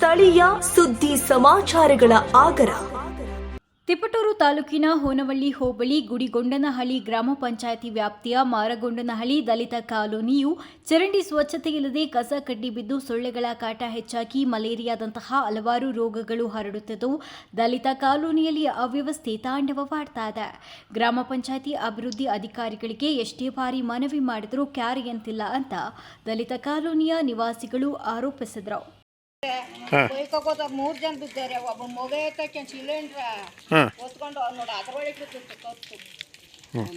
ಸ್ಥಳೀಯ ಸುದ್ದಿ ಸಮಾಚಾರಗಳ ಆಗರ. ತಿಪಟೂರು ತಾಲೂಕಿನ ಹೋನವಳ್ಳಿ ಹೋಬಳಿ ಗುಡಿಗೊಂಡನಹಳ್ಳಿ ಗ್ರಾಮ ಪಂಚಾಯಿತಿ ವ್ಯಾಪ್ತಿಯ ಮಾರಗೊಂಡನಹಳ್ಳಿ ದಲಿತ ಕಾಲೋನಿಯು ಚರಂಡಿ ಸ್ವಚ್ಛತೆ ಇಲ್ಲದೆ ಕಸ ಕಡ್ಡಿ ಬಿದ್ದು ಸೊಳ್ಳೆಗಳ ಕಾಟ ಹೆಚ್ಚಾಗಿ ಮಲೇರಿಯಾದಂತಹ ಹಲವಾರು ರೋಗಗಳು ಹರಡುತ್ತಿದ್ದು ದಲಿತ ಕಾಲೋನಿಯಲ್ಲಿ ಅವ್ಯವಸ್ಥೆ ತಾಂಡವವಾಡ್ತಾ ಇದೆ. ಗ್ರಾಮ ಪಂಚಾಯಿತಿ ಅಭಿವೃದ್ಧಿ ಅಧಿಕಾರಿಗಳಿಗೆ ಎಷ್ಟೇ ಬಾರಿ ಮನವಿ ಮಾಡಿದರೂ ಕ್ಯಾರಿಯಂತಿಲ್ಲ ಅಂತ ದಲಿತ ಕಾಲೋನಿಯ ನಿವಾಸಿಗಳು ಆರೋಪಿಸಿದರು. ಮೂರ್ ಜನ ಬಿದ್ದಾರೆ. ಒಬ್ಬ ಮಗ ಐತಕ್ಕೆ ಸಿಲಿಂಡ್ರ ಹೊತ್ಕೊಂಡು ನೋಡಿ ಅದ್ರೊಳಗೆ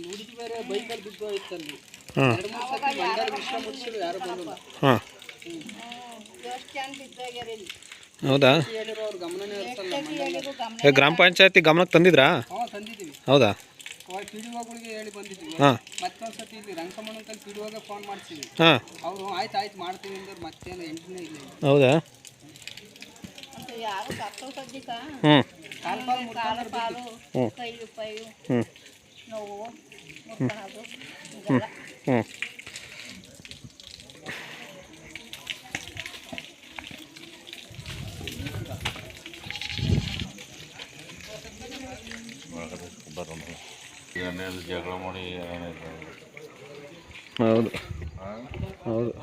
ಹುಡುಗಿ ಬೇರೆ ಬೈಕಲ್ಲಿ ಬಿದ್ದು ಐತಲ್ಲಿ ಎಷ್ಟು ಜನ ಬಿದ್ದಾಗ್ಯಾರ. ಹೌದಾ? ಗ್ರಾಮ ಪಂಚಾಯತಿ ಗಮನಕ್ಕೆ ತಂದಿದ್ರಾ? ತಂದಿದ್ದೀವಿ. ಹೌದಾ? ಪಿಡಿಒಗಳಿಗೆ ಹೇಳಿ ಬಂದಿದ್ವಿ. ಮತ್ತೊಂದ್ಸತಿ ಇಲ್ಲಿ ರಂಗಮಣ್ಣಂಕಲ್ಲಿ ಪಿಡಿಒಗೆ ಫೋನ್ ಮಾಡ್ತೀವಿ. ಅವರು ಆಯ್ತು ಮಾಡ್ತೀವಿ ಅಂದ್ರೆ ಮತ್ತೇನು ಎಂಟನೇ ಇಲ್ಲ. ಹೌದಾ? ಯಾರು ಸತ್ತೋಗಿದ್ದ ಕಾಲು ಕೈ ನೋವು ಮುರ್ಕೊಳ್ಳೋದು ಇದೆಲ್ಲ. ಜಗಳ ಮಾಡಿ ಹೌದು ಹೌದು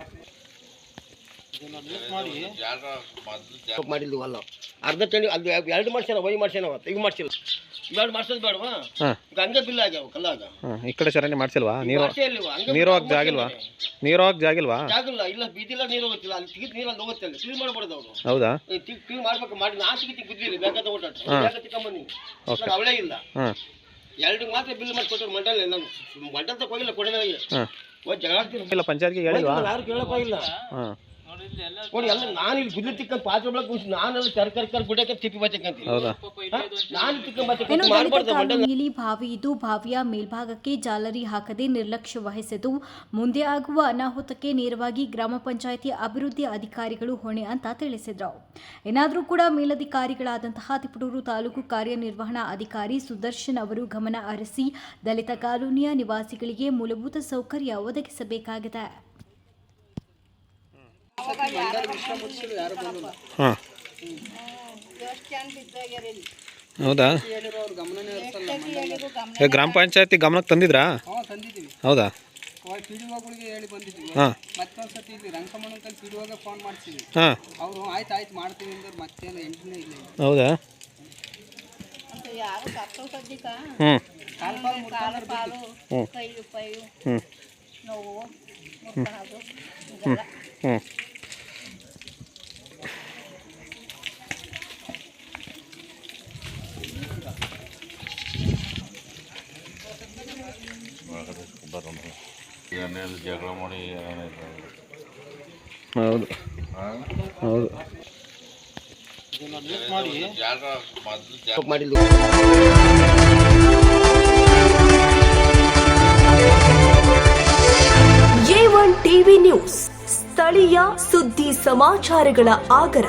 ಮಾಡಿಲ್ವಲ್ಲ ಅರ್ಧ ಚಂಡಿ ಅದು ಎರಡು ಮಾಡ್ಸ್ಯಾನ ವೈ ಮಾಡ್ಸ್ಯಾನ ಈಗ ಮಾಡ್ಸಿಲ್ಲ ಎರಡು ಮಾಡ್ಸೋದು ಬೇಡವಾ? ಹಂಗೆ ಬಿಲ್ ಆಗ್ಯಾವ ಕಲ್ಲಾಗ. ಈ ಕಡೆ ಚರಂಡಿ ಮಾಡ್ಸಿಲ್ವಾ? ನೀರು ಹೋಗಕ್ ಜಾಗಿಲ್ವಾ? ನೀರು ಹೋಗಕ್ ಜಾಗಿಲ್ವಾ? ಜಾಗಿಲ್ಲ, ಇಲ್ಲ ಬೀದಿಲ್ಲ, ನೀರು ಹೋಗುತ್ತಿಲ್ಲ. ಅಲ್ಲಿ ತಿಗಿದ್ ನೀರಲ್ಲಿ ಹೋಗುತ್ತೆ, ಅಲ್ಲಿ ಕ್ಲೀನ್ ಮಾಡ್ಬಾರ್ದು ಅವರು. ಹೌದಾ? ಕ್ಲೀನ್ ಮಾಡ್ಬೇಕು. ಮಾಡಿ ನಾಸಿಗೆ ಬಿದ್ದಿಲ್ಲ, ಬೇಕಾದ ಓಟಾಟ ತಿಕ್ಕೊಂಬಂದಿ ಅವಳೇ ಇಲ್ಲ. ಎರಡು ಮಾತ್ರ ಬಿಲ್ ಮಾಡಿಕೊಟ್ರು. ಮಂಡಲ ನಾನು ಮಂಡಲ ತಕ ಹೋಗಿಲ್ಲ, ಕೊಡೋದಾಗಿ ಜಗಳ ಪಂಚಾಯತ್ಗೆ ಹೇಳಿಲ್ವಾ? ಯಾರು ಕೇಳೋಕ್ಕಾಗಿಲ್ಲ ನೋಡಿ. ಎಲ್ಲ ನಾನು ಇಲ್ಲಿ ಗುದ್ಲಿ ತಿಕ್ಕ ಪಾತ್ರೆ ಒಳಗೆ ಕುಡಿಸಿ ನಾನೆಲ್ಲ ಕರ್ ಗುಡ್ಡಕ್ಕೆ ತಿಪ್ಪಿ ಬಚ್ಚಕ್ಕಂತ ನಾನು ಕಾಲೋನಿಯಲ್ಲಿ ಬಾವಿ ಇದ್ದು ಬಾವಿಯ ಮೇಲ್ಭಾಗಕ್ಕೆ ಜಾಲರಿ ಹಾಕದೆ ನಿರ್ಲಕ್ಷ್ಯ ವಹಿಸಿದ್ದು ಮುಂದೆ ಆಗುವ ಅನಾಹುತಕ್ಕೆ ನೇರವಾಗಿ ಗ್ರಾಮ ಪಂಚಾಯಿತಿ ಅಭಿವೃದ್ಧಿ ಅಧಿಕಾರಿಗಳು ಹೊಣೆ ಅಂತ ತಿಳಿಸಿದರು. ಏನಾದರೂ ಕೂಡ ಮೇಲಧಿಕಾರಿಗಳಾದಂತಹ ತಿಪಟೂರು ತಾಲೂಕು ಕಾರ್ಯನಿರ್ವಹಣಾ ಅಧಿಕಾರಿ ಸುದರ್ಶನ್ ಅವರು ಗಮನ ಹರಿಸಿ ದಲಿತ ಕಾಲೋನಿಯ ನಿವಾಸಿಗಳಿಗೆ ಮೂಲಭೂತ ಸೌಕರ್ಯ ಒದಗಿಸಬೇಕಾಗಿದೆ. ಹೌದಾ? ಗ್ರಾಮ ಪಂಚಾಯತಿ ಗಮನಕ್ಕೆ ತಂದಿದ್ರಾ? ತಂದಿದ್ದೀವಿ. ಹೌದಾ? ಪಿಡಿಒಗಳಿಗೆ ಹೇಳಿ ಬಂದಿದ್ವಿ. ಮತ್ತೊಂದ್ಸತಿ ಇಲ್ಲಿ ರಂಗಮಣ್ಣಂಕಲ್ಲಿ ಪಿಡಿಒಗೆ ಫೋನ್ ಮಾಡ್ತೀವಿ. ಅವರು ಆಯ್ತು ಮಾಡ್ತೀವಿ ಅಂದ್ರೆ ಮತ್ತೇನು ಎಂಟನೇ ಇಲ್ಲ. ಹೌದಾ? ಯಾರು ಸತ್ತೋಗಿದ್ದ ಕಾಲು ಕೈ ನೋವು ಮುರ್ಕೊಳ್ಳೋದು ಇದೆಲ್ಲ. ಜಗಳ ಮಾಡಿ ಹೌದು ಹೌದು ಮಾಡಿಲ್ಲ. A1 ಟಿವಿ ನ್ಯೂಸ್ ಸ್ಥಳೀಯ ಸುದ್ದಿ ಸಮಾಚಾರಗಳ ಆಗರ.